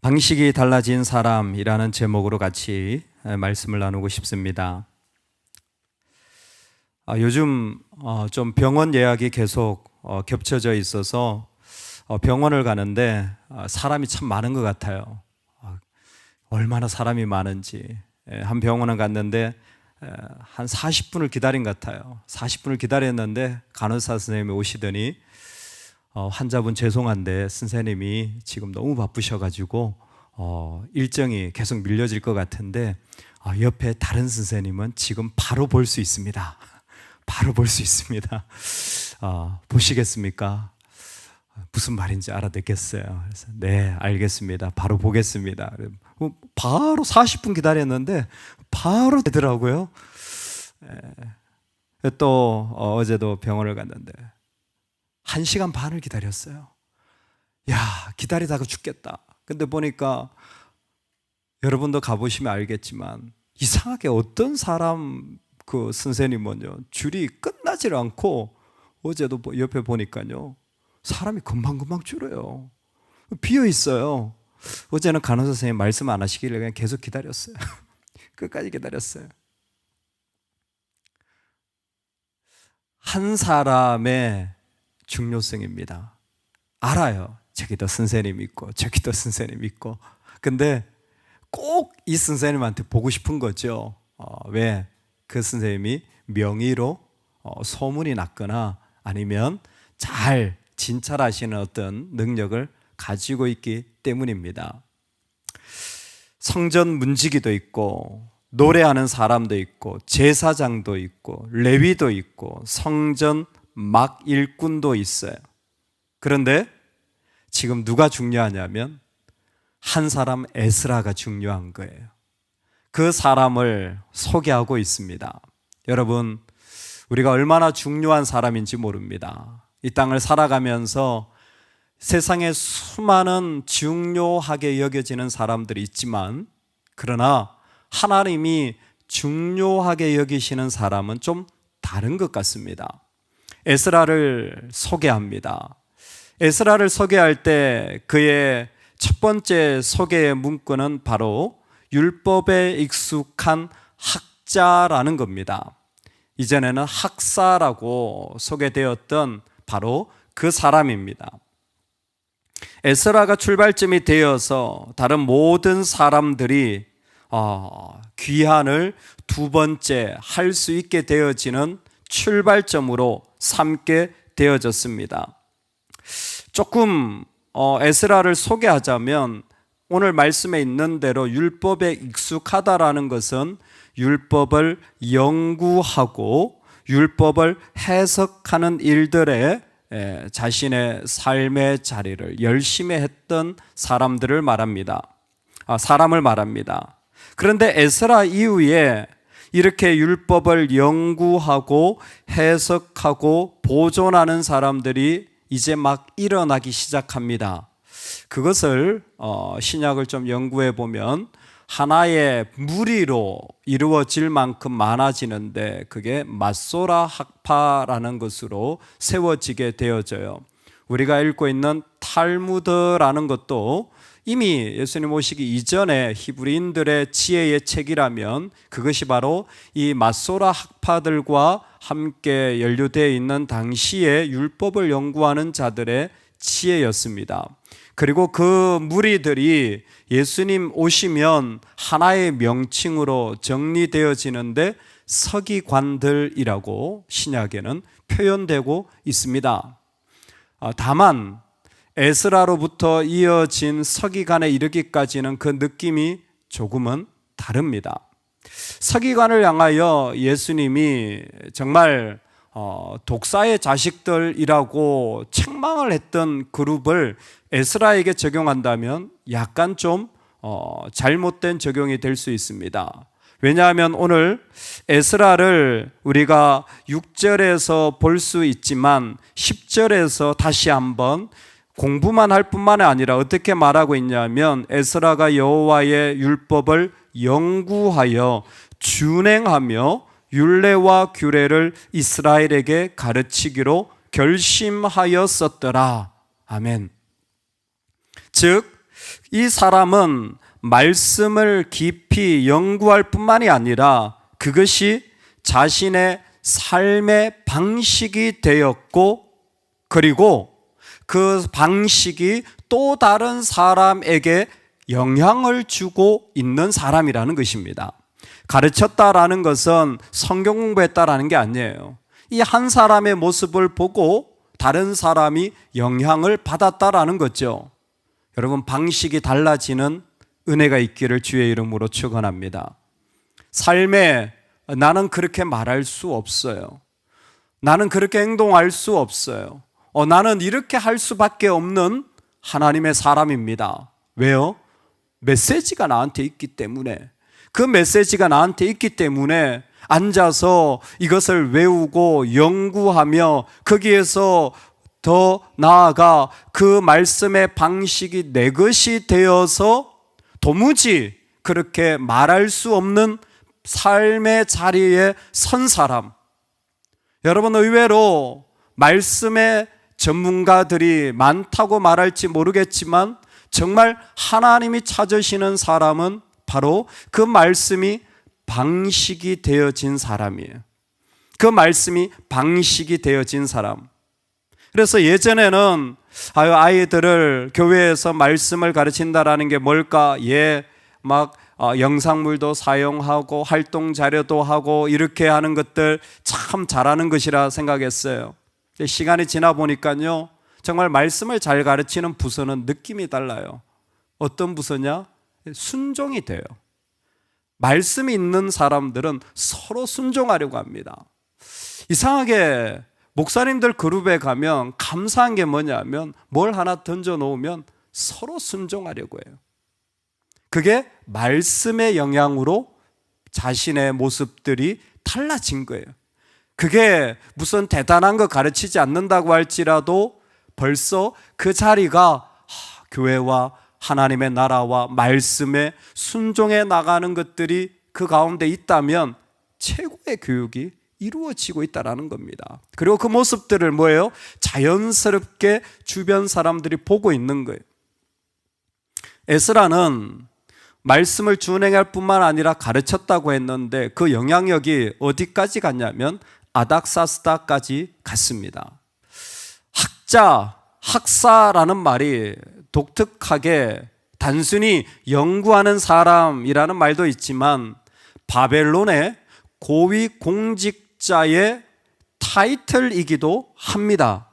방식이 달라진 사람이라는 제목으로 같이 말씀을 나누고 싶습니다. 요즘 좀 병원 예약이 계속 겹쳐져 있어서 병원을 가는데 사람이 참 많은 것 같아요. 얼마나 사람이 많은지. 한 병원을 갔는데 한 40분을 기다린 것 같아요. 40분을 기다렸는데 간호사 선생님이 오시더니 환자분 죄송한데 선생님이 지금 너무 바쁘셔가지고 일정이 계속 밀려질 것 같은데 옆에 다른 선생님은 지금 바로 볼 수 있습니다. 바로 볼 수 있습니다. 보시겠습니까? 무슨 말인지 알아듣겠어요. 그래서 네, 알겠습니다. 바로 보겠습니다. 바로 40분 기다렸는데 바로 되더라고요. 또 어제도 병원을 갔는데 1시간 반을 기다렸어요. 야, 기다리다가 죽겠다. 근데 보니까 여러분도 가보시면 알겠지만 이상하게 어떤 사람 그 선생님은요 줄이 끝나질 않고 어제도 옆에 보니까요 사람이 금방금방 줄어요. 비어 있어요. 어제는 간호사 선생님 말씀 안 하시길래 그냥 계속 기다렸어요. 끝까지 기다렸어요. 한 사람의 중요성입니다. 알아요. 저기도 선생님 있고 저기도 선생님 있고. 근데 꼭 이 선생님한테 보고 싶은 거죠. 왜? 그 선생님이 명의로 소문이 났거나 아니면 잘 진찰하시는 어떤 능력을 가지고 있기 때문입니다. 성전 문지기도 있고 노래하는 사람도 있고 제사장도 있고 레위도 있고 성전 막 일꾼도 있어요. 그런데 지금 누가 중요하냐면 한 사람 에스라가 중요한 거예요. 그 사람을 소개하고 있습니다. 여러분, 우리가 얼마나 중요한 사람인지 모릅니다. 이 땅을 살아가면서 세상에 수많은 중요하게 여겨지는 사람들이 있지만 그러나 하나님이 중요하게 여기시는 사람은 좀 다른 것 같습니다. 에스라를 소개합니다. 에스라를 소개할 때 그의 첫 번째 소개의 문구는 바로 율법에 익숙한 학자라는 겁니다. 이전에는 학사라고 소개되었던 바로 그 사람입니다. 에스라가 출발점이 되어서 다른 모든 사람들이 귀환을 두 번째 할 수 있게 되어지는 출발점으로 삼게 되어졌습니다. 조금 에스라를 소개하자면 오늘 말씀에 있는 대로 율법에 익숙하다라는 것은 율법을 연구하고 율법을 해석하는 일들에 자신의 삶의 자리를 열심히 했던 사람들을 말합니다. 사람을 말합니다. 그런데 에스라 이후에 이렇게 율법을 연구하고 해석하고 보존하는 사람들이 이제 막 일어나기 시작합니다. 그것을 신약을 좀 연구해 보면 하나의 무리로 이루어질 만큼 많아지는데 그게 맛소라 학파라는 것으로 세워지게 되어져요. 우리가 읽고 있는 탈무드라는 것도 이미 예수님 오시기 이전에 히브리인들의 지혜의 책이라면 그것이 바로 이 맛소라 학파들과 함께 연루되어 있는 당시의 율법을 연구하는 자들의 지혜였습니다. 그리고 그 무리들이 예수님 오시면 하나의 명칭으로 정리되어지는데 서기관들이라고 신약에는 표현되고 있습니다. 다만 에스라로부터 이어진 서기관에 이르기까지는 그 느낌이 조금은 다릅니다. 서기관을 향하여 예수님이 정말 독사의 자식들이라고 책망을 했던 그룹을 에스라에게 적용한다면 약간 좀 잘못된 적용이 될 수 있습니다. 왜냐하면 오늘 에스라를 우리가 6절에서 볼 수 있지만 10절에서 다시 한번 공부만 할 뿐만 아니라 어떻게 말하고 있냐면 에스라가 여호와의 율법을 연구하여 준행하며 율례와 규례를 이스라엘에게 가르치기로 결심하였었더라. 아멘. 즉 이 사람은 말씀을 깊이 연구할 뿐만이 아니라 그것이 자신의 삶의 방식이 되었고, 그리고 그 방식이 또 다른 사람에게 영향을 주고 있는 사람이라는 것입니다. 가르쳤다라는 것은 성경 공부했다라는 게 아니에요. 이 한 사람의 모습을 보고 다른 사람이 영향을 받았다라는 거죠. 여러분, 방식이 달라지는 은혜가 있기를 주의 이름으로 축원합니다. 삶에 나는 그렇게 말할 수 없어요. 나는 그렇게 행동할 수 없어요. 나는 이렇게 할 수밖에 없는 하나님의 사람입니다. 왜요? 메시지가 나한테 있기 때문에, 그 메시지가 나한테 있기 때문에 앉아서 이것을 외우고 연구하며 거기에서 더 나아가 그 말씀의 방식이 내 것이 되어서 도무지 그렇게 말할 수 없는 삶의 자리에 선 사람. 여러분, 의외로 말씀의 전문가들이 많다고 말할지 모르겠지만 정말 하나님이 찾으시는 사람은 바로 그 말씀이 방식이 되어진 사람이에요. 그 말씀이 방식이 되어진 사람. 그래서 예전에는 아이들을 교회에서 말씀을 가르친다라는 게 뭘까? 막 영상물도 사용하고 활동 자료도 하고 이렇게 하는 것들 참 잘하는 것이라 생각했어요. 시간이 지나 보니까요, 정말 말씀을 잘 가르치는 부서는 느낌이 달라요. 어떤 부서냐? 순종이 돼요. 말씀이 있는 사람들은 서로 순종하려고 합니다. 이상하게 목사님들 그룹에 가면 감사한 게 뭐냐면 뭘 하나 던져 놓으면 서로 순종하려고 해요. 그게 말씀의 영향으로 자신의 모습들이 달라진 거예요. 그게 무슨 대단한 거 가르치지 않는다고 할지라도 벌써 그 자리가 교회와 하나님의 나라와 말씀에 순종해 나가는 것들이 그 가운데 있다면 최고의 교육이 이루어지고 있다는 겁니다. 그리고 그 모습들을 뭐예요? 자연스럽게 주변 사람들이 보고 있는 거예요. 에스라는 말씀을 준행할 뿐만 아니라 가르쳤다고 했는데 그 영향력이 어디까지 갔냐면 아닥사스다까지 갔습니다. 학사라는 말이 독특하게 단순히 연구하는 사람이라는 말도 있지만 바벨론의 고위 공직자의 타이틀이기도 합니다.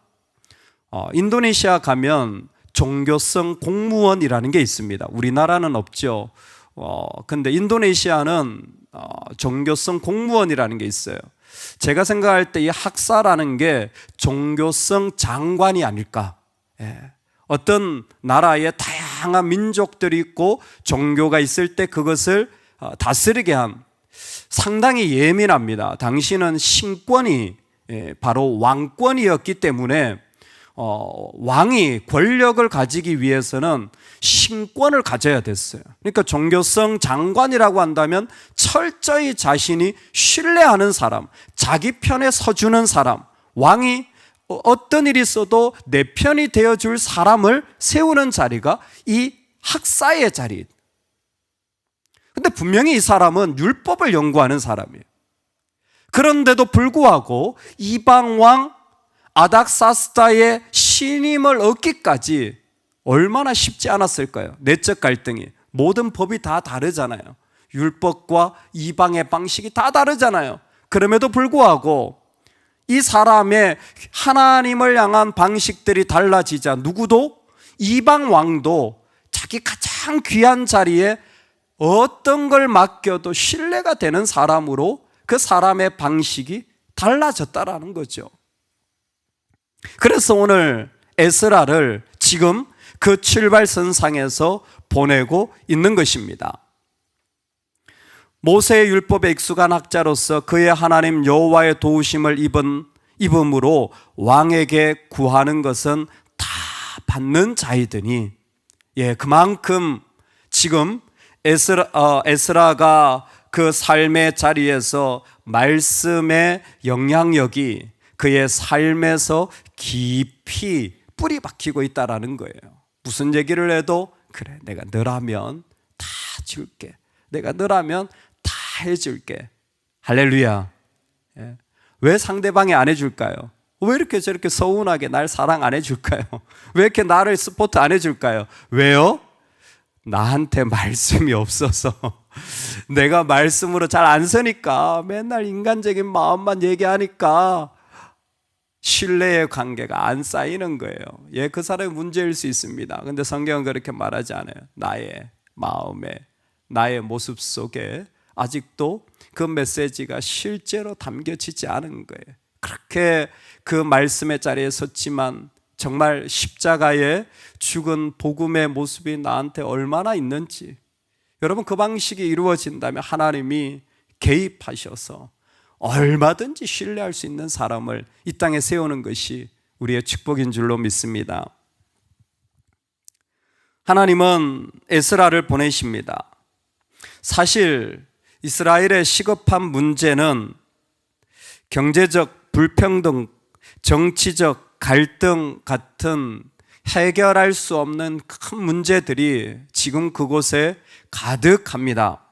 인도네시아 가면 종교성 공무원이라는 게 있습니다. 우리나라는 없죠. 근데 인도네시아는 종교성 공무원이라는 게 있어요. 제가 생각할 때 이 학사라는 게 종교성 장관이 아닐까. 어떤 나라에 다양한 민족들이 있고 종교가 있을 때 그것을 다스리게 한, 상당히 예민합니다. 당시는 신권이 바로 왕권이었기 때문에 왕이 권력을 가지기 위해서는 신권을 가져야 됐어요. 그러니까 종교성 장관이라고 한다면 철저히 자신이 신뢰하는 사람, 자기 편에 서주는 사람, 왕이 어떤 일이 있어도 내 편이 되어줄 사람을 세우는 자리가 이 학사의 자리. 근데 분명히 이 사람은 율법을 연구하는 사람이에요. 그런데도 불구하고 이방왕 아닥사스다의 신임을 얻기까지 얼마나 쉽지 않았을까요? 내적 갈등이. 모든 법이 다 다르잖아요. 율법과 이방의 방식이 다 다르잖아요. 그럼에도 불구하고 이 사람의 하나님을 향한 방식들이 달라지자 누구도, 이방 왕도 자기 가장 귀한 자리에 어떤 걸 맡겨도 신뢰가 되는 사람으로 그 사람의 방식이 달라졌다라는 거죠. 그래서 오늘 에스라를 지금 그 출발선상에서 보내고 있는 것입니다. 모세의 율법에 익숙한 학자로서 그의 하나님 여호와의 도우심을 입음으로 왕에게 구하는 것은 다 받는 자이더니, 그만큼 지금 에스라가 그 삶의 자리에서 말씀의 영향력이 그의 삶에서 깊이 뿌리 박히고 있다라는 거예요. 무슨 얘기를 해도 그래, 내가 너라면 다 줄게. 내가 너라면 다 해줄게. 할렐루야. 예. 왜 상대방이 안 해줄까요? 왜 이렇게 저렇게 서운하게 날 사랑 안 해줄까요? 왜 이렇게 나를 스포트 안 해줄까요? 왜요? 나한테 말씀이 없어서 내가 말씀으로 잘 안 서니까 맨날 인간적인 마음만 얘기하니까 신뢰의 관계가 안 쌓이는 거예요. 예, 그 사람이 문제일 수 있습니다. 근데 성경은 그렇게 말하지 않아요. 나의 마음에, 나의 모습 속에 아직도 그 메시지가 실제로 담겨지지 않은 거예요. 그렇게 그 말씀의 자리에 섰지만 정말 십자가에 죽은 복음의 모습이 나한테 얼마나 있는지, 여러분, 그 방식이 이루어진다면 하나님이 개입하셔서 얼마든지 신뢰할 수 있는 사람을 이 땅에 세우는 것이 우리의 축복인 줄로 믿습니다. 하나님은 에스라를 보내십니다. 사실 이스라엘의 시급한 문제는 경제적 불평등, 정치적 갈등 같은 해결할 수 없는 큰 문제들이 지금 그곳에 가득합니다.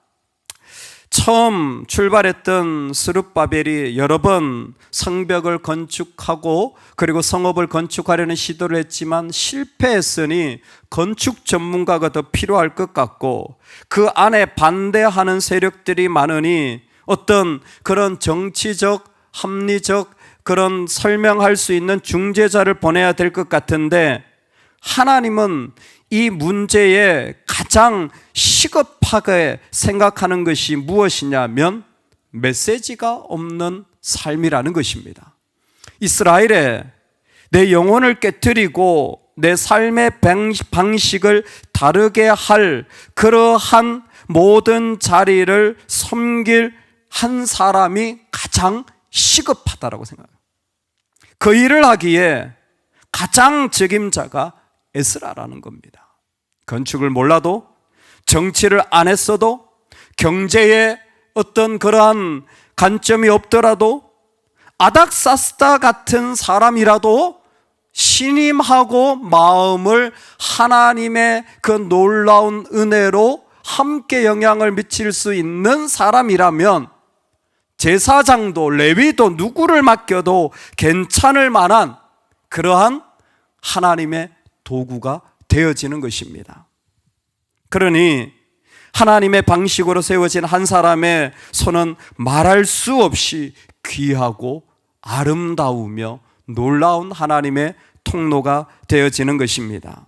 처음 출발했던 스룹바벨이 여러 번 성벽을 건축하고 그리고 성읍을 건축하려는 시도를 했지만 실패했으니 건축 전문가가 더 필요할 것 같고, 그 안에 반대하는 세력들이 많으니 어떤 그런 정치적, 합리적 그런 설명할 수 있는 중재자를 보내야 될 것 같은데, 하나님은 이 문제에 가장 시급하게 생각하는 것이 무엇이냐면 메시지가 없는 삶이라는 것입니다. 이스라엘에 내 영혼을 깨뜨리고 내 삶의 방식을 다르게 할 그러한 모든 자리를 섬길 한 사람이 가장 시급하다라고 생각해요. 그 일을 하기에 가장 책임자가 에스라라는 겁니다. 건축을 몰라도, 정치를 안 했어도, 경제에 어떤 그러한 관점이 없더라도, 아닥사스다 같은 사람이라도 신임하고 마음을 하나님의 그 놀라운 은혜로 함께 영향을 미칠 수 있는 사람이라면 제사장도 레위도 누구를 맡겨도 괜찮을 만한 그러한 하나님의 도구가 되어지는 것입니다. 그러니 하나님의 방식으로 세워진 한 사람의 손은 말할 수 없이 귀하고 아름다우며 놀라운 하나님의 통로가 되어지는 것입니다.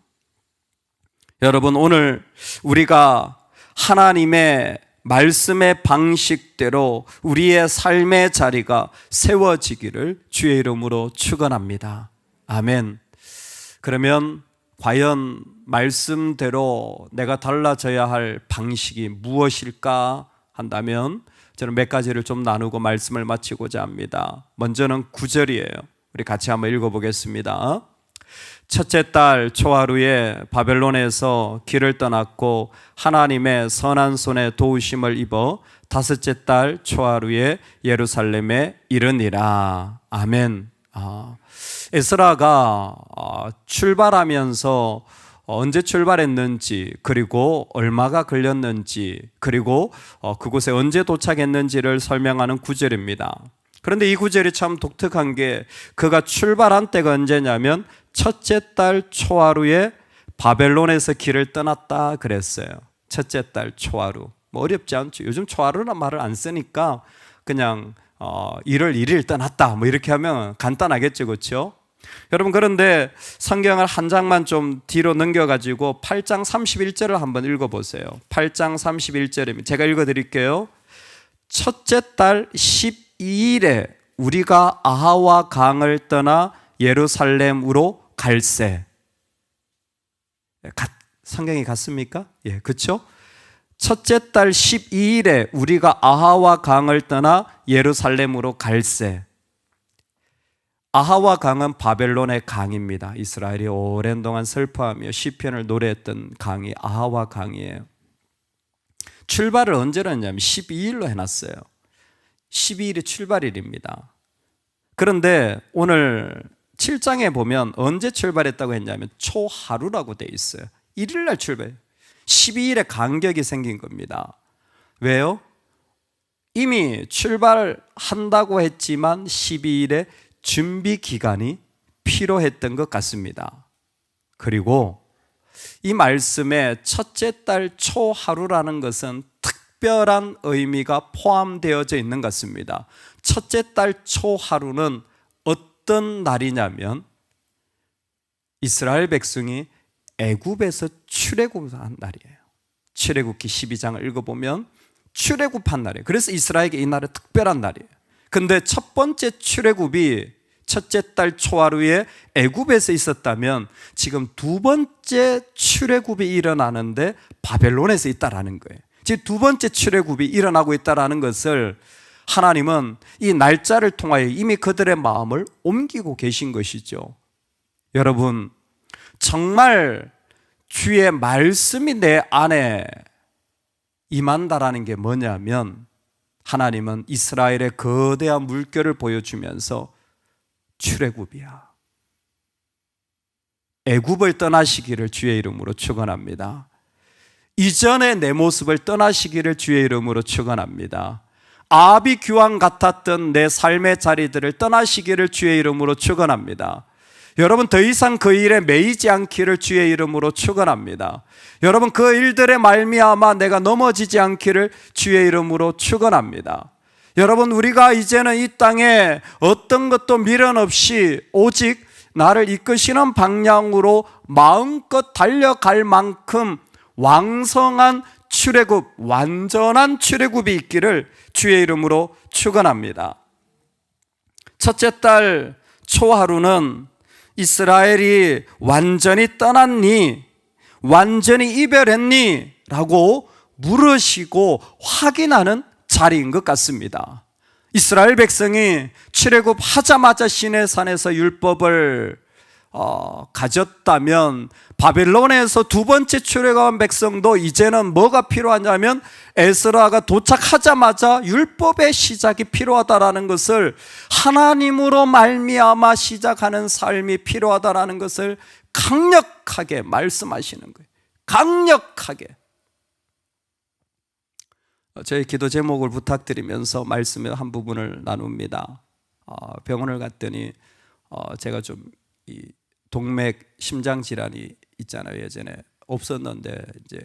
여러분, 오늘 우리가 하나님의 말씀의 방식대로 우리의 삶의 자리가 세워지기를 주의 이름으로 축원합니다. 아멘. 그러면 과연 말씀대로 내가 달라져야 할 방식이 무엇일까 한다면 저는 몇 가지를 좀 나누고 말씀을 마치고자 합니다. 먼저는 9절이에요. 우리 같이 한번 읽어보겠습니다. 첫째 달 초하루에 바벨론에서 길을 떠났고 하나님의 선한 손에 도우심을 입어 다섯째 달 초하루에 예루살렘에 이르니라. 아멘. 에스라가 출발하면서 언제 출발했는지, 그리고 얼마가 걸렸는지, 그리고 그곳에 언제 도착했는지를 설명하는 구절입니다. 그런데 이 구절이 참 독특한 게, 그가 출발한 때가 언제냐면 첫째 달 초하루에 바벨론에서 길을 떠났다 그랬어요. 첫째 달 초하루. 뭐 어렵지 않죠. 요즘 초하루란 말을 안 쓰니까 그냥 1월 1일 떠났다 뭐 이렇게 하면 간단하겠죠, 그렇죠? 여러분, 그런데 성경을 한 장만 좀 뒤로 넘겨가지고 8장 31절을 한번 읽어보세요. 8장 31절입니다. 제가 읽어드릴게요. 첫째 달 12일에 우리가 아하와 강을 떠나 예루살렘으로 갈새. 성경이 같습니까? 예, 그렇죠? 첫째 달 12일에 우리가 아하와 강을 떠나 예루살렘으로 갈새. 아하와 강은 바벨론의 강입니다. 이스라엘이 오랜 동안 슬퍼하며 시편을 노래했던 강이 아하와 강이에요. 출발을 언제로 했냐면 12일로 해놨어요. 12일이 출발일입니다. 그런데 오늘 7장에 보면 언제 출발했다고 했냐면 초하루라고 돼 있어요. 1일 날 출발. 12일의 간격이 생긴 겁니다. 왜요? 이미 출발한다고 했지만 12일의 준비 기간이 필요했던 것 같습니다. 그리고 이 말씀에 첫째 달 초하루라는 것은 특별한 의미가 포함되어져 있는 것 같습니다. 첫째 달 초하루는 어떤 날이냐면 이스라엘 백성이 애굽에서 출애굽한 날이에요. 출애굽기 12장을 읽어보면 출애굽한 날이에요. 그래서 이스라엘에게 이 날은 특별한 날이에요. 근데 첫 번째 출애굽이 첫째 달 초하루에 애굽에서 있었다면 지금 두 번째 출애굽이 일어나는데 바벨론에서 있다라는 거예요. 지금 두 번째 출애굽이 일어나고 있다라는 것을 하나님은 이 날짜를 통하여 이미 그들의 마음을 옮기고 계신 것이죠. 여러분, 정말 주의 말씀이 내 안에 임한다라는 게 뭐냐면 하나님은 이스라엘의 거대한 물결을 보여주면서 출애굽이야. 애굽을 떠나시기를 주의 이름으로 축원합니다. 이전의 내 모습을 떠나시기를 주의 이름으로 축원합니다. 아비 규황 같았던 내 삶의 자리들을 떠나시기를 주의 이름으로 축원합니다. 여러분, 더 이상 그 일에 매이지 않기를 주의 이름으로 축원합니다. 여러분, 그 일들에 말미암아 내가 넘어지지 않기를 주의 이름으로 축원합니다. 여러분, 우리가 이제는 이 땅에 어떤 것도 미련 없이 오직 나를 이끄시는 방향으로 마음껏 달려갈 만큼 왕성한 출애굽, 완전한 출애굽이 있기를 주의 이름으로 축원합니다. 첫째 달 초하루는 이스라엘이 완전히 떠났니? 완전히 이별했니? 라고 물으시고 확인하는 자리인 것 같습니다. 이스라엘 백성이 출애굽하자마자 시내산에서 율법을 가졌다면 바벨론에서 두 번째 출애굽한 백성도 이제는 뭐가 필요하냐면 에스라가 도착하자마자 율법의 시작이 필요하다라는 것을, 하나님으로 말미암아 시작하는 삶이 필요하다라는 것을 강력하게 말씀하시는 거예요. 강력하게. 저희 기도 제목을 부탁드리면서 말씀의 한 부분을 나눕니다. 병원을 갔더니 제가 좀 이 동맥 심장 질환이 있잖아요. 예전에 없었는데 이제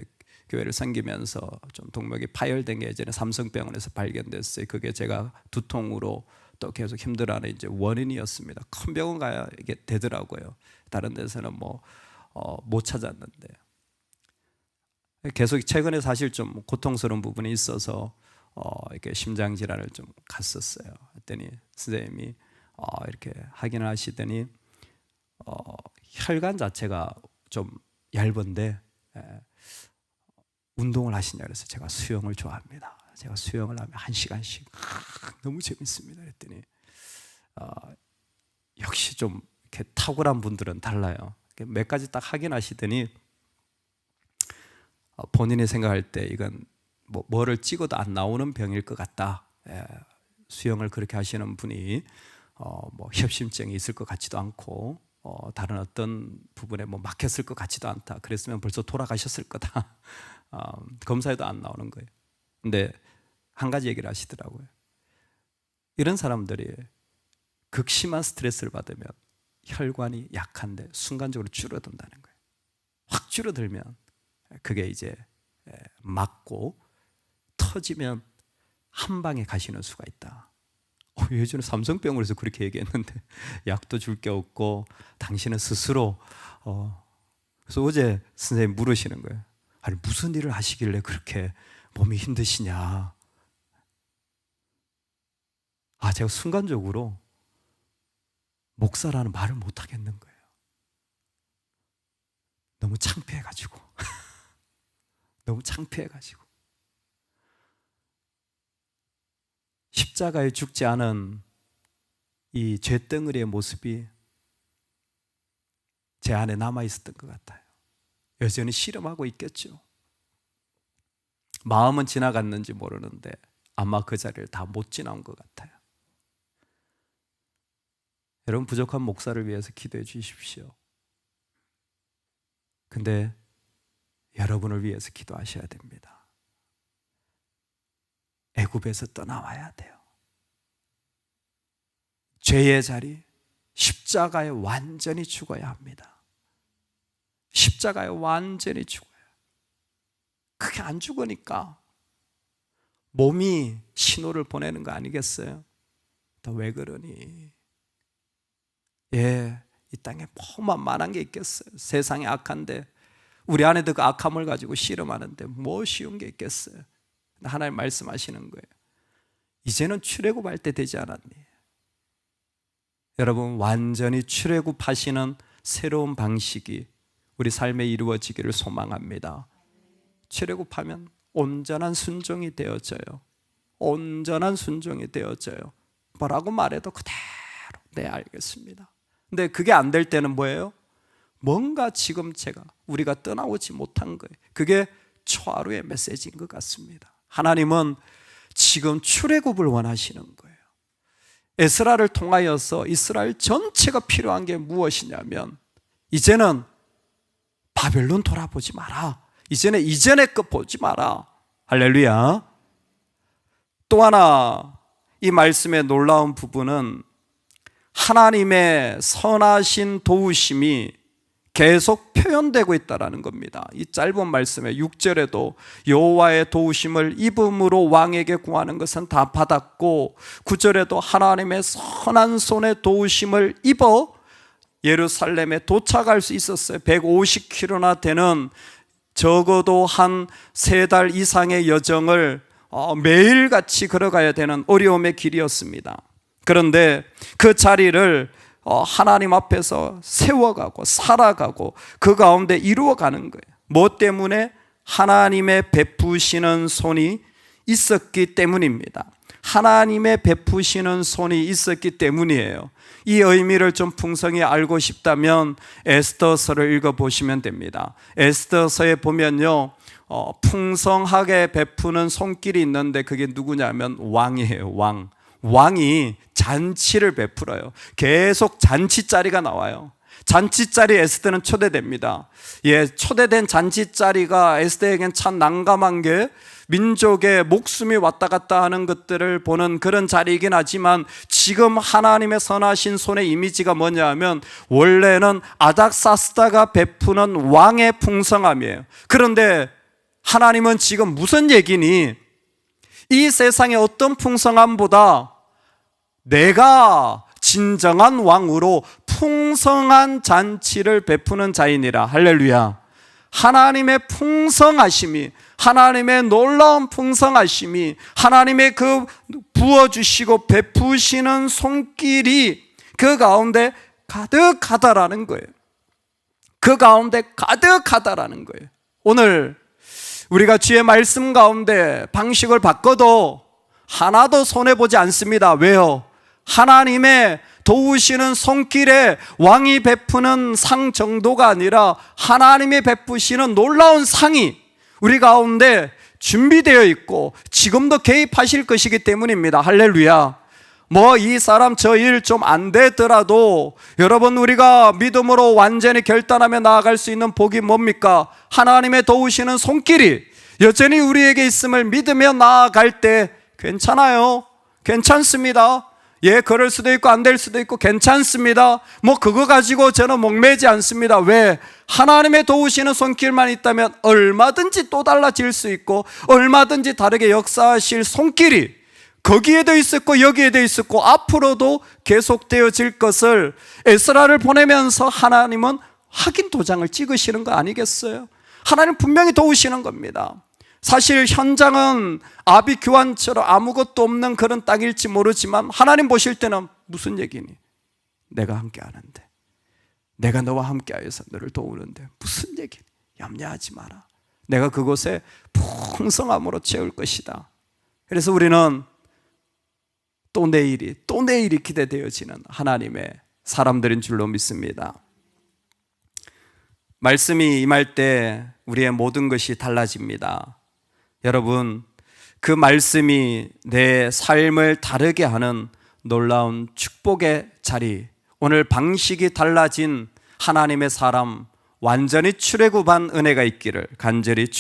교회를 섬기면서 좀 동맥이 파열된 게 예전에 삼성병원에서 발견됐어요. 그게 제가 두통으로 또 계속 힘들어하는 이제 원인이었습니다. 큰 병원 가야 이게 되더라고요. 다른 데서는 못 찾았는데. 계속 최근에 사실 좀 고통스러운 부분이 있어서 이렇게 심장 질환을 좀 갔었어요. 그랬더니 선생님이 이렇게 확인을 하시더니 혈관 자체가 좀 얇은데 운동을 하시냐 그래서 제가 수영을 좋아합니다. 제가 수영을 하면 1시간씩 너무 재밌습니다. 그랬더니 역시 좀 이렇게 탁월한 분들은 달라요. 몇 가지 딱 확인하시더니 본인이 생각할 때 이건 뭐를 찍어도 안 나오는 병일 것 같다. 수영을 그렇게 하시는 분이 협심증이 있을 것 같지도 않고 다른 어떤 부분에 막혔을 것 같지도 않다. 그랬으면 벌써 돌아가셨을 거다. 검사에도 안 나오는 거예요. 근데 한 가지 얘기를 하시더라고요. 이런 사람들이 극심한 스트레스를 받으면 혈관이 약한데 순간적으로 줄어든다는 거예요. 확 줄어들면 그게 이제 맞고 터지면 한 방에 가시는 수가 있다. 예전에 삼성병원에서 그렇게 얘기했는데 약도 줄 게 없고 당신은 스스로 그래서 어제 선생님 물으시는 거예요. 아니 무슨 일을 하시길래 그렇게 몸이 힘드시냐. 제가 순간적으로 목사라는 말을 못 하겠는 거예요. 너무 창피해가지고 너무 창피해가지고 십자가에 죽지 않은 이 죄덩어리의 모습이 제 안에 남아있었던 것 같아요. 여전히 실험하고 있겠죠. 마음은 지나갔는지 모르는데 아마 그 자리를 다 못 지나온 것 같아요. 여러분, 부족한 목사를 위해서 기도해 주십시오. 근데 여러분을 위해서 기도하셔야 됩니다. 애굽에서 떠나와야 돼요. 죄의 자리, 십자가에 완전히 죽어야 합니다. 십자가에 완전히 죽어요. 그게 안 죽으니까 몸이 신호를 보내는 거 아니겠어요? 너 왜 그러니? 이 땅에 뭐만 만한 게 있겠어요? 세상이 악한데 우리 안에도 그 악함을 가지고 씨름하는데 뭐 쉬운 게 있겠어요? 하나님 말씀하시는 거예요. 이제는 출애굽할 때 되지 않았니? 여러분, 완전히 출애굽하시는 새로운 방식이 우리 삶에 이루어지기를 소망합니다. 출애굽하면 온전한 순종이 되어져요. 온전한 순종이 되어져요. 뭐라고 말해도 그대로 네, 알겠습니다. 근데 그게 안 될 때는 뭐예요? 뭔가 지금 우리가 떠나오지 못한 거예요. 그게 초하루의 메시지인 것 같습니다. 하나님은 지금 출애굽을 원하시는 거예요. 에스라를 통하여서 이스라엘 전체가 필요한 게 무엇이냐면, 이제는 바벨론 돌아보지 마라. 이제는 이전의 것 보지 마라. 할렐루야. 또 하나 이 말씀의 놀라운 부분은 하나님의 선하신 도우심이 계속 표현되고 있다는 겁니다. 이 짧은 말씀에 6절에도 여호와의 도우심을 입음으로 왕에게 구하는 것은 다 받았고, 9절에도 하나님의 선한 손의 도우심을 입어 예루살렘에 도착할 수 있었어요. 150km나 되는 적어도 한 3달 이상의 여정을 매일같이 걸어가야 되는 어려움의 길이었습니다. 그런데 그 자리를 하나님 앞에서 세워가고 살아가고 그 가운데 이루어가는 거예요. 뭐 때문에? 하나님의 베푸시는 손이 있었기 때문입니다. 하나님의 베푸시는 손이 있었기 때문이에요. 이 의미를 좀 풍성히 알고 싶다면 에스더서를 읽어보시면 됩니다. 에스더서에 보면요, 풍성하게 베푸는 손길이 있는데 그게 누구냐면 왕이에요. 왕이 잔치를 베풀어요. 계속 잔치자리가 나와요. 잔치자리에 에스더는 초대됩니다. 초대된 잔치자리가 에스더에겐 참 난감한 게, 민족의 목숨이 왔다 갔다 하는 것들을 보는 그런 자리이긴 하지만, 지금 하나님의 선하신 손의 이미지가 뭐냐 하면 원래는 아닥사스다가 베푸는 왕의 풍성함이에요. 그런데 하나님은 지금 무슨 얘기니? 이 세상의 어떤 풍성함보다 내가 진정한 왕으로 풍성한 잔치를 베푸는 자이니라. 할렐루야. 하나님의 풍성하심이, 하나님의 놀라운 풍성하심이, 하나님의 그 부어주시고 베푸시는 손길이 그 가운데 가득하다라는 거예요. 그 가운데 가득하다라는 거예요. 오늘 우리가 주의 말씀 가운데 방식을 바꿔도 하나도 손해보지 않습니다. 왜요? 하나님의 도우시는 손길에 왕이 베푸는 상 정도가 아니라 하나님이 베푸시는 놀라운 상이 우리 가운데 준비되어 있고 지금도 개입하실 것이기 때문입니다. 할렐루야. 이 사람 저 일 좀 안 되더라도 여러분, 우리가 믿음으로 완전히 결단하며 나아갈 수 있는 복이 뭡니까? 하나님의 도우시는 손길이 여전히 우리에게 있음을 믿으며 나아갈 때 괜찮아요. 괜찮습니다. 그럴 수도 있고 안 될 수도 있고 괜찮습니다. 그거 가지고 저는 목매지 않습니다. 왜? 하나님의 도우시는 손길만 있다면 얼마든지 또 달라질 수 있고 얼마든지 다르게 역사하실 손길이 거기에도 있었고 여기에도 있었고 앞으로도 계속되어질 것을 에스라를 보내면서 하나님은 확인 도장을 찍으시는 거 아니겠어요? 하나님 분명히 도우시는 겁니다. 사실 현장은 아비규환처럼 아무것도 없는 그런 땅일지 모르지만 하나님 보실 때는 무슨 얘기니? 내가 함께 하는데, 내가 너와 함께 하여서 너를 도우는데 무슨 얘기니? 염려하지 마라. 내가 그곳에 풍성함으로 채울 것이다. 그래서 우리는 또 내일이 기대되어지는 하나님의 사람들인 줄로 믿습니다. 말씀이 임할 때 우리의 모든 것이 달라집니다. 여러분, 그 말씀이 내 삶을 다르게 하는 놀라운 축복의 자리, 오늘 방식이 달라진 하나님의 사람, 완전히 출애굽한 은혜가 있기를 간절히 축원합니다.